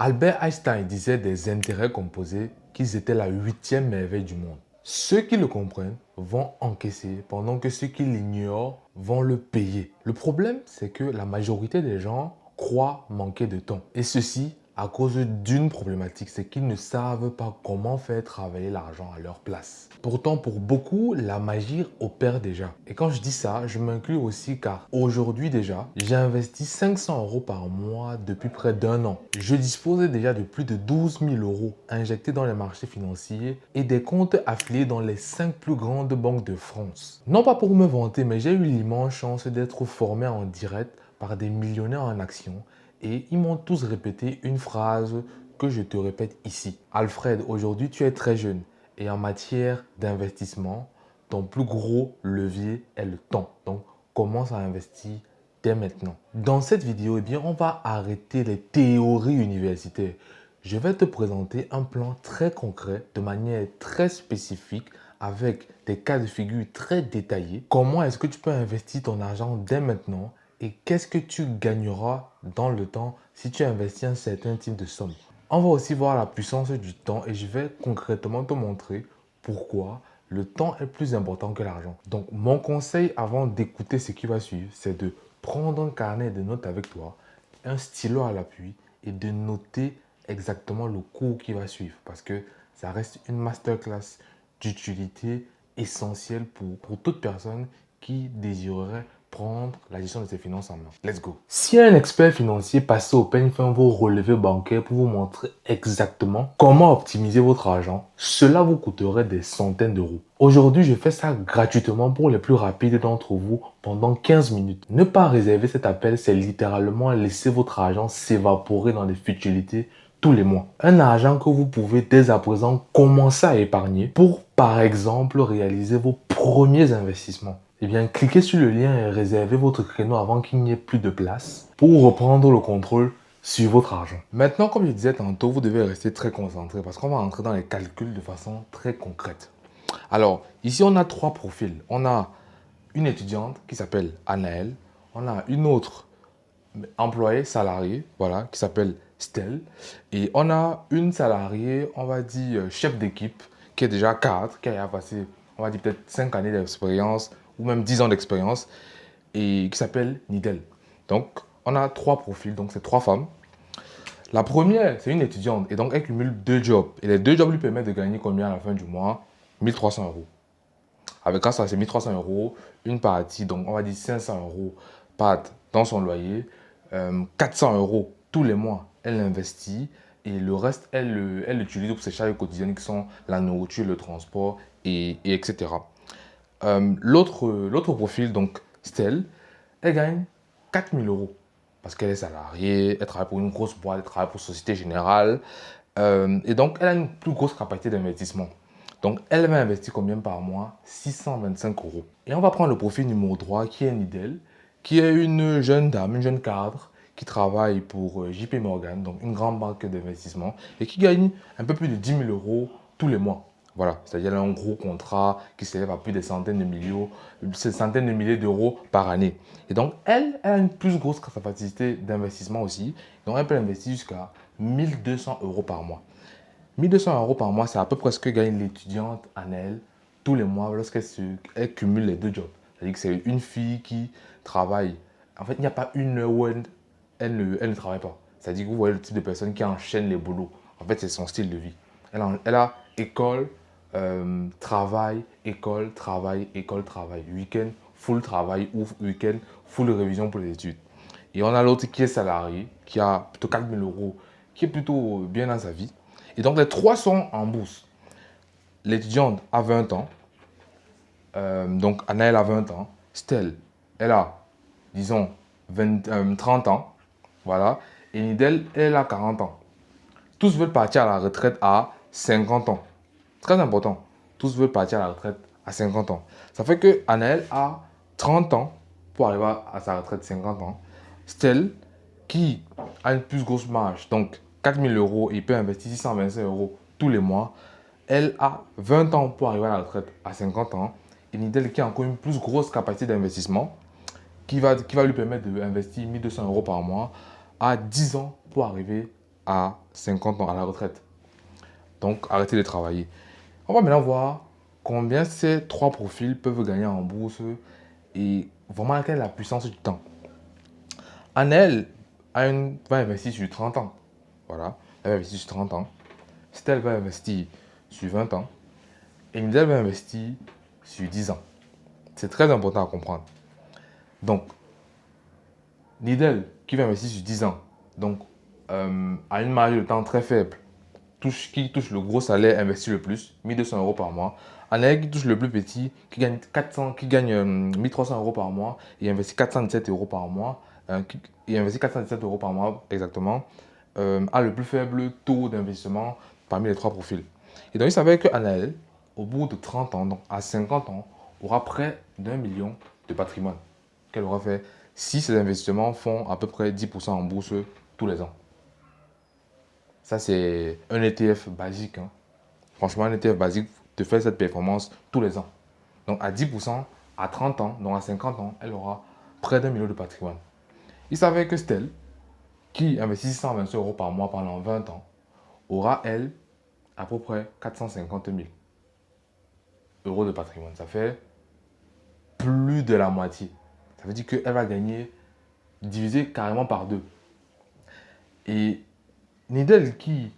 Albert Einstein disait des intérêts composés qu'ils étaient la huitième merveille du monde. Ceux qui le comprennent vont encaisser, pendant que ceux qui l'ignorent vont le payer. Le problème, c'est que la majorité des gens croient manquer de temps. Et ceci à cause d'une problématique, c'est qu'ils ne savent pas comment faire travailler l'argent à leur place. Pourtant, pour beaucoup, la magie opère déjà. Et quand je dis ça, je m'inclus aussi car aujourd'hui déjà, j'ai investi 500 € par mois depuis près d'un an. Je disposais déjà de plus de 12 000 € injectés dans les marchés financiers et des comptes affiliés dans les 5 plus grandes banques de France. Non pas pour me vanter, mais j'ai eu l'immense chance d'être formé en direct par des millionnaires en action. Et ils m'ont tous répété une phrase que je te répète ici. Alfred, aujourd'hui tu es très jeune et en matière d'investissement, ton plus gros levier est le temps. Donc commence à investir dès maintenant. Dans cette vidéo, eh bien, on va arrêter les théories universitaires. Je vais te présenter un plan très concret, de manière très spécifique, avec des cas de figure très détaillés. Comment est-ce que tu peux investir ton argent dès maintenant et qu'est-ce que tu gagneras dans le temps si tu investis un certain type de somme. On va aussi voir la puissance du temps et je vais concrètement te montrer pourquoi le temps est plus important que l'argent. Donc mon conseil avant d'écouter ce qui va suivre, c'est de prendre un carnet de notes avec toi, un stylo à l'appui et de noter exactement le cours qui va suivre parce que ça reste une masterclass d'utilité essentielle pour toute personne qui désirerait prendre la gestion de ses finances en main. Let's go. Si un expert financier passait au peigne fin vos relevés bancaires pour vous montrer exactement comment optimiser votre argent, cela vous coûterait des centaines d'euros. Aujourd'hui, je fais ça gratuitement pour les plus rapides d'entre vous pendant 15 minutes. Ne pas réserver cet appel, c'est littéralement laisser votre argent s'évaporer dans des futilités tous les mois. Un argent que vous pouvez dès à présent commencer à épargner pour, par exemple, réaliser vos premiers investissements. Eh bien, cliquez sur le lien et réservez votre créneau avant qu'il n'y ait plus de place pour reprendre le contrôle sur votre argent. Maintenant, comme je disais tantôt, vous devez rester très concentré parce qu'on va entrer dans les calculs de façon très concrète. Alors, ici, on a trois profils. On a une étudiante qui s'appelle Anaëlle. On a une autre employée salariée, voilà, qui s'appelle Stell. Et on a une salariée, on va dire chef d'équipe, qui est déjà cadre, qui a passé, on va dire peut-être 5 années d'expérience ou même 10 ans d'expérience et qui s'appelle Nidel. Donc, on a trois profils, donc c'est trois femmes. La première, c'est une étudiante et donc elle cumule deux jobs. Et les deux jobs lui permettent de gagner combien à la fin du mois? 1300 €. Avec ça, c'est 1300 €. Une partie, donc on va dire 500 € part dans son loyer. 400 € tous les mois, elle investit. Et le reste, elle l'utilise pour ses charges quotidiennes qui sont la nourriture, le transport, et etc. L'autre profil, donc Stell, elle gagne 4000 € parce qu'elle est salariée, elle travaille pour une grosse boîte, elle travaille pour Société Générale. Et donc, elle a une plus grosse capacité d'investissement. Donc, elle va investir combien par mois? 625 €. Et on va prendre le profil numéro 3 qui est Nidel, qui est une jeune dame, une jeune cadre qui travaille pour JP Morgan, donc une grande banque d'investissement, et qui gagne un peu plus de 10 000 € tous les mois. Voilà, c'est-à-dire un gros contrat qui s'élève à plus de centaines de milliers d'euros par année. Et donc, elle a une plus grosse capacité d'investissement aussi. Donc, elle peut investir jusqu'à 1200 € par mois. 1200 € par mois, c'est à peu près ce que gagne l'étudiante Annelle tous les mois lorsqu'elle cumule les deux jobs. C'est-à-dire que c'est une fille qui travaille. En fait, il n'y a pas une heure où elle ne travaille pas. C'est-à-dire que vous voyez le type de personne qui enchaîne les boulots. En fait, c'est son style de vie. Elle a école, travail, école, travail, école, travail. Week-end, full travail ou week-end, full révision pour les études. Et on a l'autre qui est salarié, qui a plutôt 4000 €, qui est plutôt bien dans sa vie. Et donc, les trois sont en bourse. L'étudiante a 20 ans. Donc, Anaëlle a 20 ans. Stell, elle a, disons, 30 ans. Voilà. Et Nidel, elle a 40 ans. Tous veulent partir à la retraite à 50 ans. Très important. Tous veulent partir à la retraite à 50 ans. Ça fait que Anaëlle a 30 ans pour arriver à sa retraite 50 ans. Stell, qui a une plus grosse marge, donc 4000 € et il peut investir 625 € tous les mois, elle a 20 ans pour arriver à la retraite à 50 ans. Et Nidel, qui a encore une plus grosse capacité d'investissement, qui va lui permettre d'investir 1200 € par mois, a 10 ans pour arriver à 50 ans, à la retraite. Donc, arrêtez de travailler. On va maintenant voir combien ces trois profils peuvent gagner en bourse et vraiment quelle est la puissance du temps. Anel va investir sur 30 ans. Voilà, elle va investir sur 30 ans. Stel va investir sur 20 ans. Et Nidel va investir sur 10 ans. C'est très important à comprendre. Donc, Nidel qui va investir sur 10 ans, donc à une marge de temps très faible, qui touche le gros salaire, investit le plus, 1 200 euros par mois. Anel qui touche le plus petit, qui gagne 1 300 euros par mois et investit 417 euros par mois, et investit 417 euros par mois exactement, a le plus faible taux d'investissement parmi les trois profils. Et donc, il savait que Anaël, au bout de 30 ans, donc à 50 ans, aura près d'1 million de patrimoine qu'elle aura fait si ses investissements font à peu près 10% en bourse tous les ans. Ça, c'est un ETF basique, hein. Franchement, un ETF basique te fait cette performance tous les ans. Donc, à 10%, à 30 ans, donc à 50 ans, elle aura près d'1 million de patrimoine. Il savait que Stell, qui investit 120 euros par mois pendant 20 ans, aura, elle, à peu près 450 000 euros de patrimoine. Ça fait plus de la moitié. Ça veut dire qu'elle va gagner, divisé carrément par deux. Et Nidel qui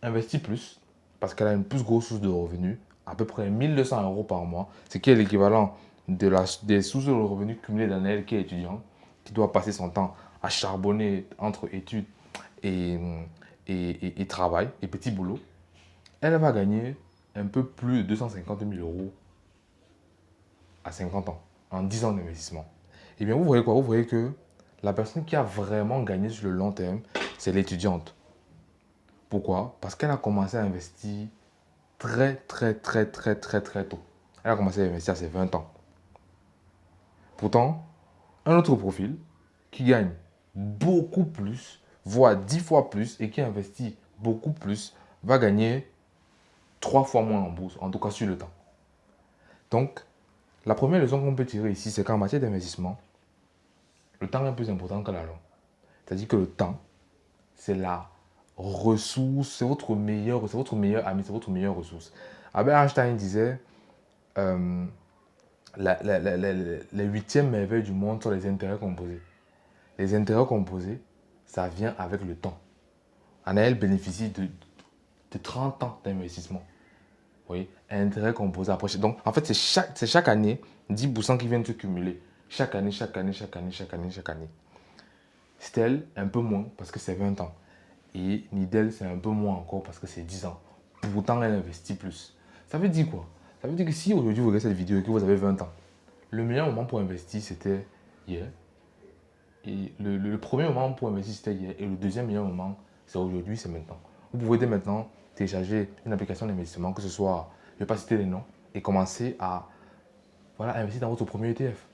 investit plus, parce qu'elle a une plus grosse source de revenus, à peu près 1200 euros par mois, ce qui est l'équivalent des sources de revenus cumulées d'un elle qui est étudiant, qui doit passer son temps à charbonner entre études et, et travail, et petit boulot. Elle va gagner un peu plus de 250 000 euros à 50 ans, en 10 ans d'investissement. Et bien, vous voyez quoi? Vous voyez que la personne qui a vraiment gagné sur le long terme, c'est l'étudiante. Pourquoi? Parce qu'elle a commencé à investir très tôt. Elle a commencé à investir à ses 20 ans. Pourtant, un autre profil qui gagne beaucoup plus, voire 10 fois plus, et qui investit beaucoup plus, va gagner 3 fois moins en bourse, en tout cas sur le temps. Donc, la première leçon qu'on peut tirer ici, c'est qu'en matière d'investissement, le temps est plus important que l'argent. C'est-à-dire que le temps, c'est la ressource, c'est votre meilleur ami, c'est votre meilleure ressource. Albert Einstein disait, euh, les huitièmes merveilles du monde sont les intérêts composés. Les intérêts composés, ça vient avec le temps. Anaël bénéficie de 30 ans d'investissement. Oui, intérêt composé après. Donc, en fait, c'est chaque année 10% qui viennent se cumuler. Chaque année, chaque année, chaque année, chaque année, chaque année. Stel, un peu moins parce que c'est 20 ans. Et Nidel, c'est un peu moins encore parce que c'est 10 ans. Pourtant, elle investit plus. Ça veut dire quoi? Ça veut dire que si aujourd'hui vous regardez cette vidéo et que vous avez 20 ans, le meilleur moment pour investir, c'était hier. Et le premier moment pour investir, c'était hier. Et le deuxième meilleur moment, c'est aujourd'hui, c'est maintenant. Vous pouvez dès maintenant télécharger une application d'investissement, que ce soit, je ne vais pas citer les noms, et commencer à voilà, investir dans votre premier ETF.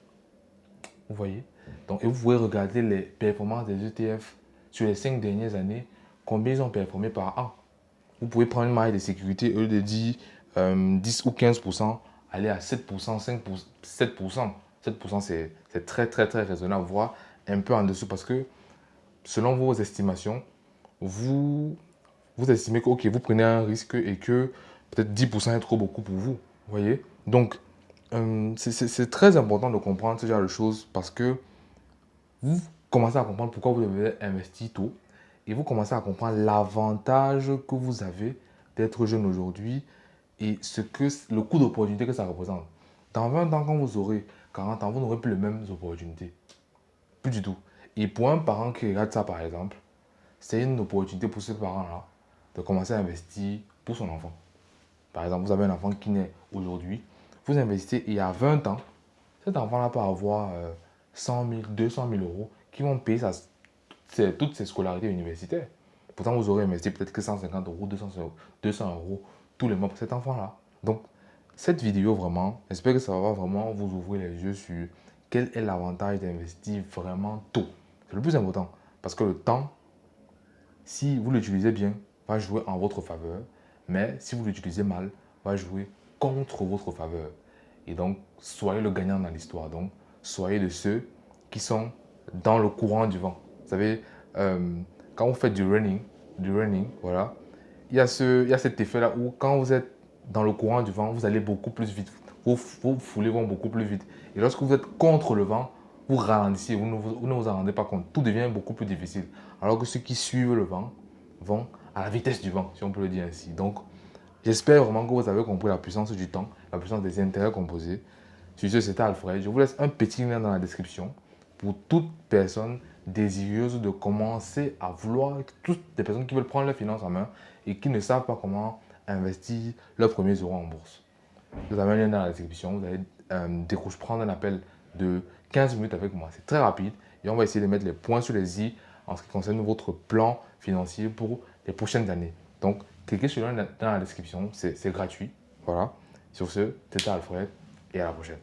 Vous voyez? Donc, et vous pouvez regarder les performances des ETF sur les 5 dernières années, combien ils ont performé par an. Vous pouvez prendre une marge de sécurité, au lieu de dire 10 ou 15%, aller à 7%, 5%, 7%. 7%, c'est très raisonnable, voire un peu en dessous parce que selon vos estimations, vous estimez que ok, vous prenez un risque et que peut-être 10% est trop beaucoup pour vous. Vous voyez? Donc, c'est très important de comprendre ce genre de choses parce que vous commencez à comprendre pourquoi vous devez investir tôt et vous commencez à comprendre l'avantage que vous avez d'être jeune aujourd'hui et le coût d'opportunité que ça représente. Dans 20 ans, quand vous aurez 40 ans, vous n'aurez plus les mêmes opportunités. Plus du tout. Et pour un parent qui regarde ça, par exemple, c'est une opportunité pour ce parent-là de commencer à investir pour son enfant. Par exemple, vous avez un enfant qui naît aujourd'hui, vous investissez et à 20 ans, cet enfant-là peut avoir 100 000, 200 000 euros qui vont payer toutes ses scolarités universitaires. Pourtant, vous aurez investi peut-être que 150 euros, 200 euros tous les mois pour cet enfant-là. Donc, cette vidéo, vraiment, j'espère que ça va vraiment vous ouvrir les yeux sur quel est l'avantage d'investir vraiment tôt. C'est le plus important. Parce que le temps, si vous l'utilisez bien, va jouer en votre faveur. Mais si vous l'utilisez mal, va jouer contre votre faveur. Et donc, soyez le gagnant dans l'histoire. Donc, soyez de ceux qui sont dans le courant du vent. Vous savez, quand vous faites du running, du running, voilà, il y a cet effet-là où quand vous êtes dans le courant du vent, vous allez beaucoup plus vite. Vos foulées vont beaucoup plus vite. Et lorsque vous êtes contre le vent, vous ralentissez, vous ne vous en rendez pas compte. Tout devient beaucoup plus difficile. Alors que ceux qui suivent le vent vont à la vitesse du vent, si on peut le dire ainsi. Donc, j'espère vraiment que vous avez compris la puissance du temps, la puissance des intérêts composés. Sur ce, c'était Alfred. Je vous laisse un petit lien dans la description pour toute personne désireuse de commencer à vouloir, toutes les personnes qui veulent prendre leurs finances en main et qui ne savent pas comment investir leurs premiers euros en bourse. Vous avez un lien dans la description. Vous allez prendre un appel de 15 minutes avec moi. C'est très rapide et on va essayer de mettre les points sur les i en ce qui concerne votre plan financier pour les prochaines années. Donc, cliquez sur le lien dans la description. C'est gratuit. Voilà. Sur ce, c'était Alfred et à la prochaine.